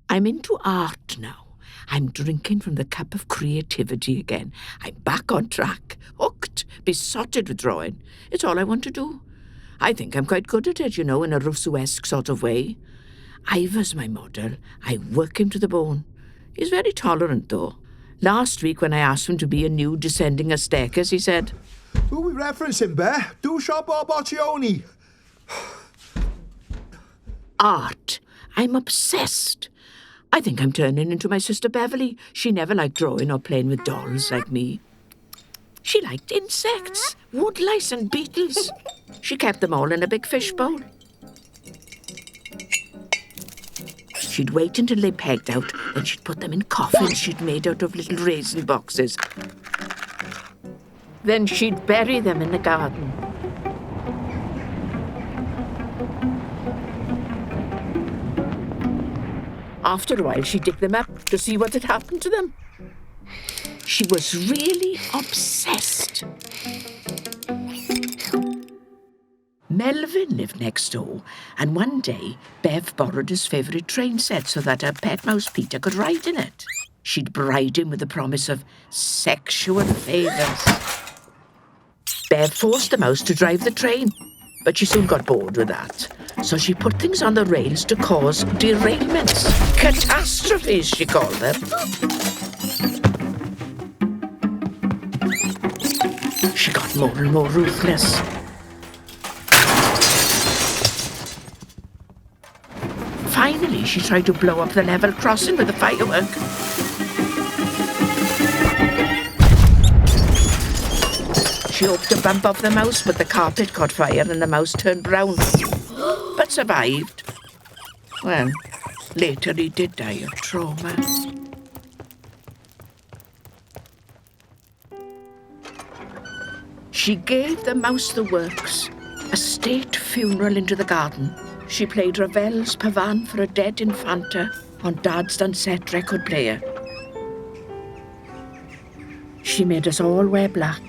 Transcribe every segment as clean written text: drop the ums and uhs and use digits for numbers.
I'm into art now. I'm drinking from the cup of creativity again. I'm back on track, hooked, besotted with drawing. It's all I want to do. I think I'm quite good at it, in a Rousseau-esque sort of way. Ivor's my model. I work him to the bone. He's very tolerant, though. Last week, when I asked him to be a nude descending a staircase, he said, Who we referencing, Bear? Duchamp or Boccioni? art. I'm obsessed. I think I'm turning into my sister Beverly. She never liked drawing or playing with dolls like me. She liked insects, woodlice and beetles. She kept them all in a big fishbowl. She'd wait until they pegged out, then she'd put them in coffins she'd made out of little raisin boxes. Then she'd bury them in the garden. After a while, she'd dig them up to see what had happened to them. She was really obsessed. Melvin lived next door, and one day, Bev borrowed his favourite train set so that her pet mouse Peter could ride in it. She'd bribed him with the promise of sexual favours. Bev forced the mouse to drive the train, but she soon got bored with that. So she put things on the rails to cause derailments. Catastrophes, she called them. She got more and more ruthless. Finally, she tried to blow up the level crossing with a firework. She hoped to bump off the mouse, but the carpet caught fire and the mouse turned brown. But survived. Well, later he did die of trauma. She gave the mouse the works. A state funeral into the garden. She played Ravel's Pavane for a dead Infanta on Dad's Dunsette record player. She made us all wear black.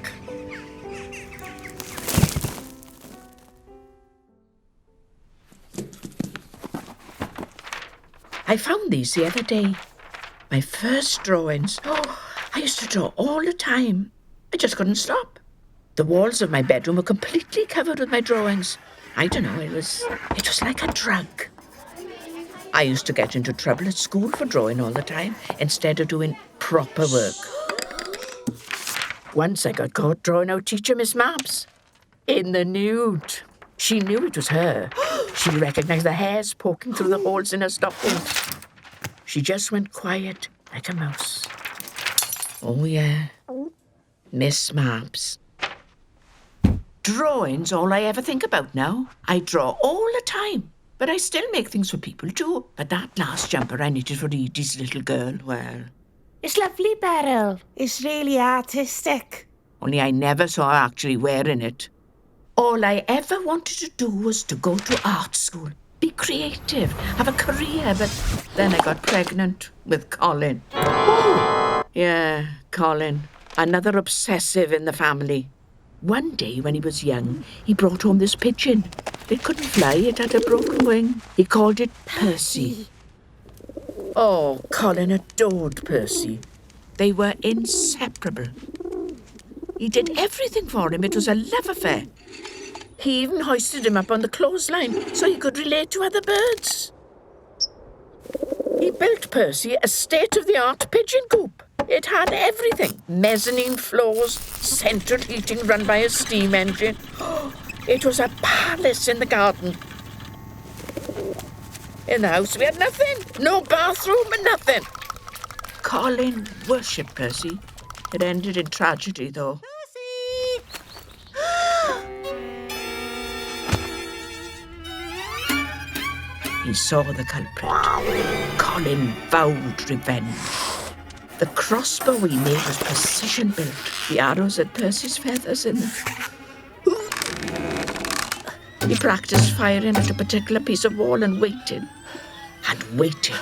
I found these the other day. My first drawings. Oh, I used to draw all the time. I just couldn't stop. The walls of my bedroom were completely covered with my drawings. I don't know, it was like a drug. I used to get into trouble at school for drawing all the time instead of doing proper work. Once I got caught drawing out teacher Miss Maps in the nude. She knew it was her. She recognized the hairs poking through the holes in her stockings. She just went quiet like a mouse. Oh, yeah. Miss Maps. Drawing's all I ever think about now. I draw all the time. But I still make things for people too. But that last jumper I knitted for Edie's little girl, well... It's lovely, Beryl. It's really artistic. Only I never saw her actually wearing it. All I ever wanted to do was to go to art school, be creative, have a career, but then I got pregnant with Colin. Oh! Yeah, Colin. Another obsessive in the family. One day when he was young, he brought home this pigeon. It couldn't fly, it had a broken wing. He called it Percy. Oh, Colin adored Percy. They were inseparable. He did everything for him. It was a love affair. He even hoisted him up on the clothesline so he could relate to other birds. He built Percy a state-of-the-art pigeon coop. It had everything. Mezzanine floors, central heating run by a steam engine. It was a palace in the garden. In the house we had nothing. No bathroom and nothing. Colin worshipped Percy. It ended in tragedy, though. He saw the culprit. Colin vowed revenge. The crossbow we made was precision built. The arrows had Percy's feathers in them. He practiced firing at a particular piece of wall and waited. And waited.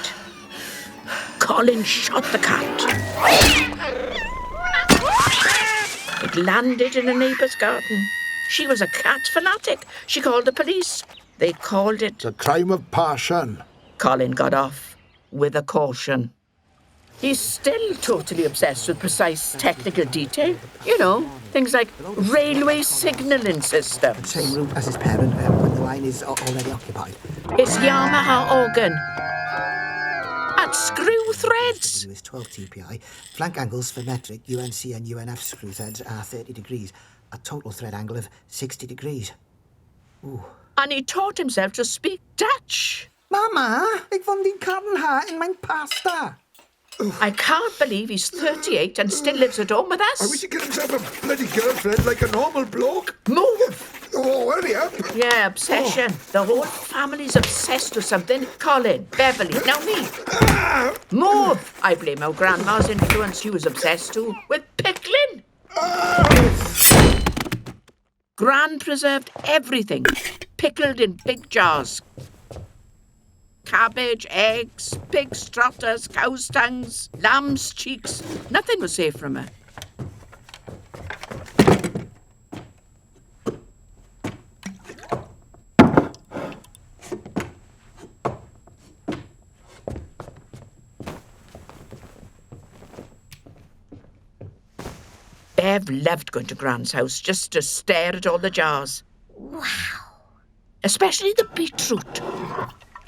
Colin shot the cat. It landed in a neighbour's garden. She was a cat fanatic. She called the police. They called it... It's a crime of passion. Colin got off. with a caution. He's still totally obsessed with precise technical detail. You know, things like railway signalling systems. Same route as his parent when the line is already occupied. His Yamaha organ. And screw threads. Is 12 TPI. Flank angles for metric, UNC and UNF screw threads are 30 degrees. A total thread angle of 60 degrees. Ooh. And he taught himself to speak Dutch. Mama, ik vond die karrenhaar in mijn pasta. I can't believe he's 38 and still lives at home with us. I wish he could himself a bloody girlfriend like a normal bloke. Move! Oh, hurry up. Yeah, obsession. The whole family's obsessed with something. Colin, Beverly, now me. Move! I blame our grandma's influence. She was obsessed too with pickling. Gran preserved everything, pickled in big jars. Cabbage, eggs, pig's trotters, cow's tongues, lamb's cheeks. Nothing was safe from her. Bev loved going to Gran's house just to stare at all the jars. Wow. Especially the beetroot.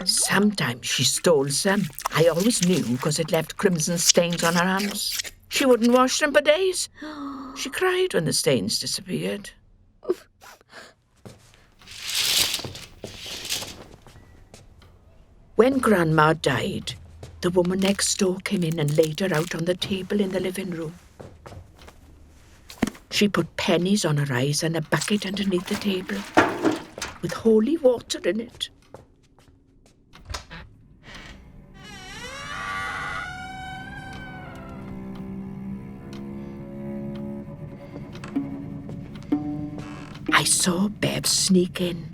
Sometimes she stole some. I always knew because it left crimson stains on her hands. She wouldn't wash them for days. She cried when the stains disappeared. When Grandma died, the woman next door came in and laid her out on the table in the living room. She put pennies on her eyes and a bucket underneath the table with holy water in it. I saw Bev sneak in.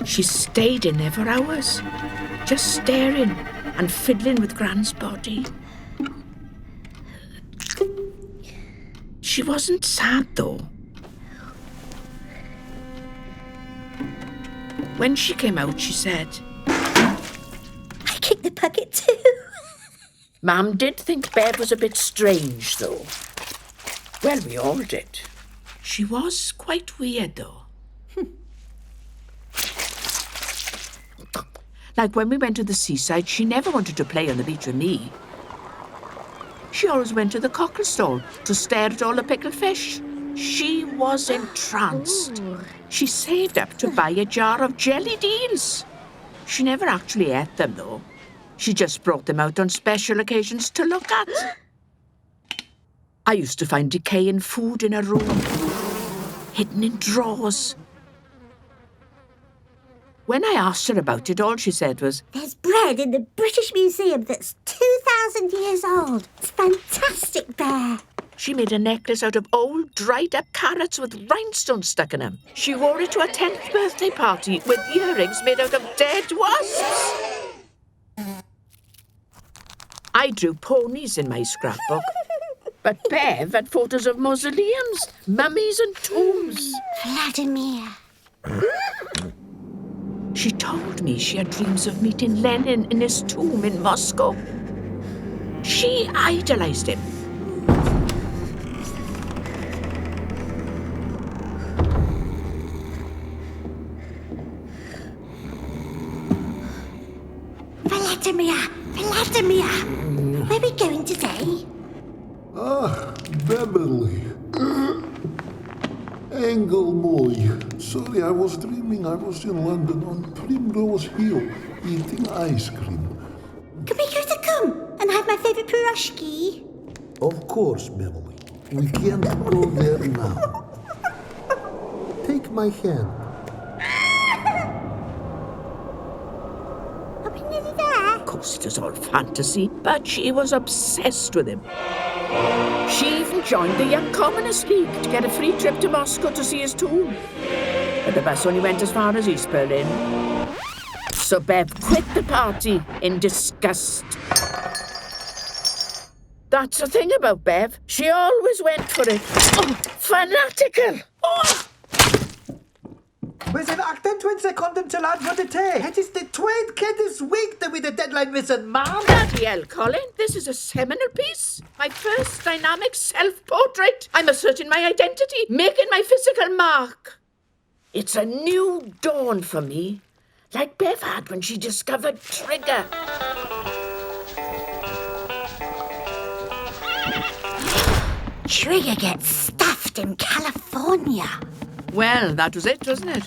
She stayed in there for hours, just staring and fiddling with Gran's body. She wasn't sad, though. When she came out, she said, I kicked the bucket too. Mum did think Bev was a bit strange, though. Well, we all did. She was quite weird, though. Like when we went to the seaside, she never wanted to play on the beach with me. She always went to the cockle stall to stare at all the pickled fish. She was entranced. Ooh. She saved up to buy a jar of jelly deals. She never actually ate them, though. She just brought them out on special occasions to look at. I used to find decaying food in her room, hidden in drawers. When I asked her about it, all she said was, There's bread in the British Museum that's 2,000 years old. It's fantastic, Bear. she made a necklace out of old, dried-up carrots with rhinestones stuck in them. She wore it to a 10th birthday party with earrings made out of dead wasps. I drew ponies in my scrapbook, but Bev had photos of mausoleums, mummies and tombs. Vladimir. She told me she had dreams of meeting Lenin in his tomb in Moscow. She idolized him. Vladimir! Where are we going today? Ah, Beverly. Engel mooi. Sorry, I was dreaming I was in London on Primrose Hill eating ice cream. Can we go to Cum and have my favourite pierogi? Of course, Beverly. We can't go there now. Take my hand. Are we nearly there? Of course, it was all fantasy, but she was obsessed with him. She even joined the Young Communist League to get a free trip to Moscow to see his tomb. But the bus only went as far as East Berlin. So Bev quit the party in disgust. The That's the thing about Bev. She always went for it. Oh, fanatical. Oh. Was it acting twin secondum till I'd run it here? It is the twin kid this week that with the deadline missing, ma'am. Bloody hell, Colin. This is a seminal piece. My first dynamic self-portrait. I'm asserting my identity, making my physical mark. It's a new dawn for me, like Bev had when she discovered Trigger. Trigger gets stuffed in California. Well, that was it, wasn't it?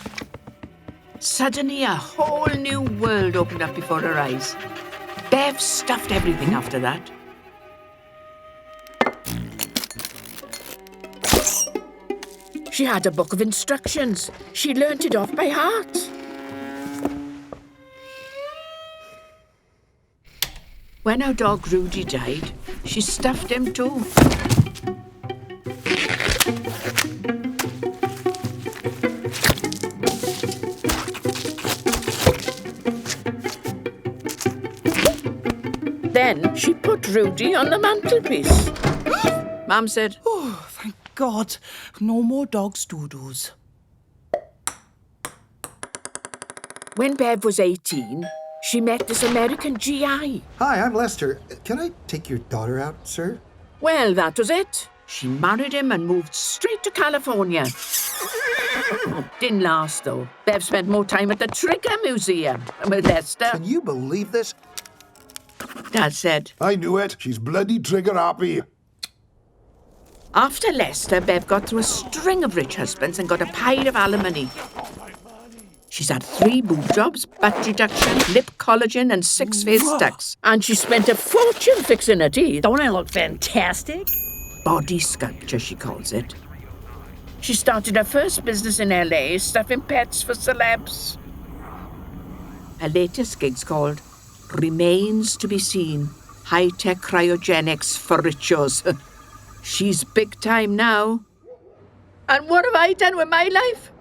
Suddenly, a whole new world opened up before her eyes. Bev stuffed everything after that. She had a book of instructions. She learnt it off by heart. When our dog Rudy died, she stuffed him too. Then she put Rudy on the mantelpiece. Mum said, Oh, thank God. No more dog's doo-doos. when Bev was 18, she met this American GI. Hi, I'm Lester. Can I take your daughter out, sir? Well, that was it. She married him and moved straight to California. Didn't last, though. Bev spent more time at the Trigger Museum with Lester. Can you believe this? Dad said. I knew it. She's bloody trigger happy. After Lester, Bev got through a string of rich husbands and got a pile of alimony. She's had 3 boob jobs, butt reduction, lip collagen and 6 face tucks. And she spent a fortune fixing her teeth. Don't I look fantastic? Body sculpture, she calls it. She started her first business in LA, stuffing pets for celebs. Her latest gig's called Remains to be Seen, High-Tech Cryogenics for Richos. She's big time now. And what have I done with my life?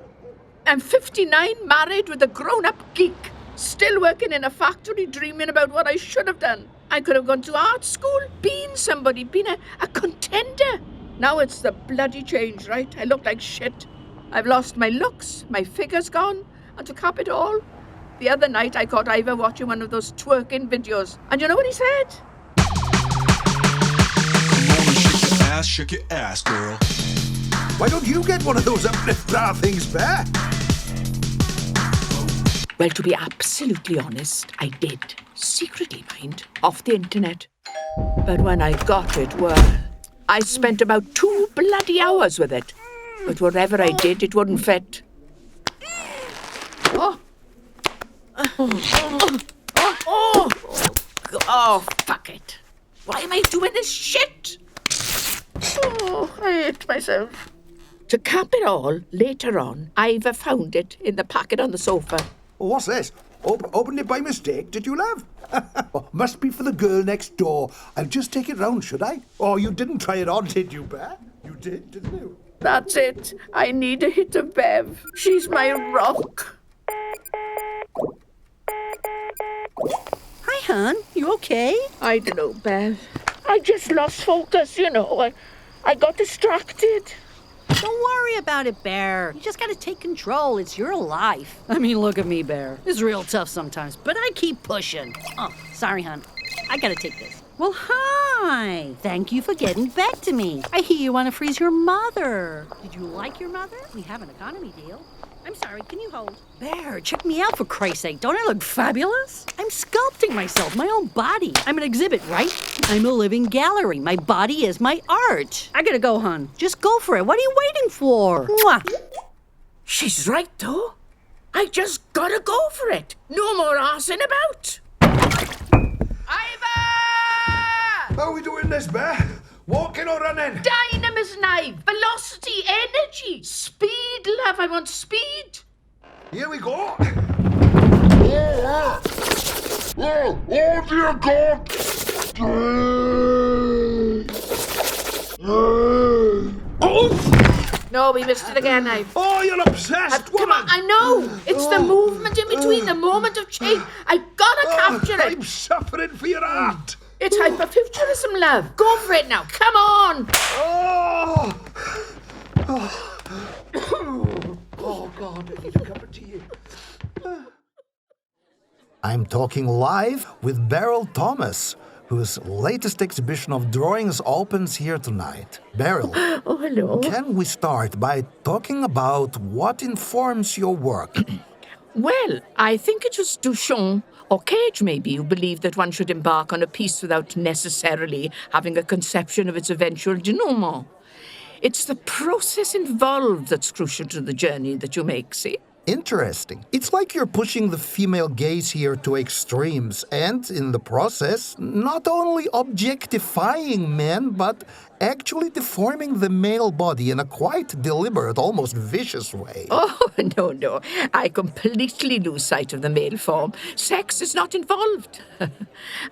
I'm 59, married with a grown-up geek, still working in a factory, dreaming about what I should have done. I could have gone to art school, been somebody, been a contender. Now it's the bloody change, right? I look like shit. I've lost my looks, my figure's gone, and to cap it all, the other night I caught Ivor watching one of those twerking videos. And you know what he said? Shake your ass, girl. Why don't you get one of those uplift bra things, Bear? Well, to be absolutely honest, I did. Secretly, mind, off the internet. But when I got it, well, I spent about 2 bloody hours with it. But whatever I did, it wouldn't fit. Oh, fuck it. Why am I doing this shit? Oh, I hate myself. To cap it all, later on, Ivor found it in the packet on the sofa. Oh, what's this? Opened it by mistake, did you, love? Oh, must be for the girl next door. I'll just take it round, should I? Oh, you didn't try it on, did you, Bear? You did, didn't you? That's it. I need a hit of Bev. She's my rock. Hi, hon. You okay? I don't know, Bev. I just lost focus, you know. I got distracted. Don't worry about it, Bear. You just gotta take control. It's your life. I mean, look at me, Bear. It's real tough sometimes, but I keep pushing. Oh, sorry, hon. I gotta take this. Well, hi. Thank you for getting back to me. I hear you want to freeze your mother. Did you like your mother? We have an economy deal. I'm sorry, can you hold? Bear, check me out for Christ's sake. Don't I look fabulous? I'm sculpting myself, my own body. I'm an exhibit, right? I'm a living gallery. My body is my art. I gotta go, hon. Just go for it. What are you waiting for? Mwah. She's right, though. I just gotta go for it. No more arsing about. Ivor! How are we doing this, Bear? Walking or running? Dynamis knife, velocity, energy, speed, love. I want speed. Here we go. Oh dear God! No, we missed it again, Ive. Oh, you're obsessed, Come woman. on, I know. It's the movement in between, the moment of change. I gotta capture it. I'm suffering for your art. It's hyperfuturism, love. Go for it now. Come on. Oh, God, I need a cup of tea. I'm talking live with Beryl Thomas, whose latest exhibition of drawings opens here tonight. Beryl, Oh, hello. can we start by talking about what informs your work? Well, I think it was Duchamp, or Cage maybe, who believed that one should embark on a piece without necessarily having a conception of its eventual denouement. It's the process involved that's crucial to the journey that you make, see? Interesting. It's like you're pushing the female gaze here to extremes and, in the process, not only objectifying men, but actually deforming the male body in a quite deliberate, almost vicious way. Oh, no. I completely lose sight of the male form. Sex is not involved.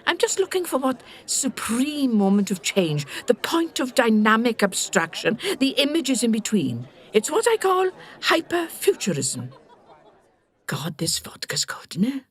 I'm just looking for what supreme moment of change, the point of dynamic abstraction, the images in between. It's what I call hyperfuturism. God, this vodka's good, isn't it?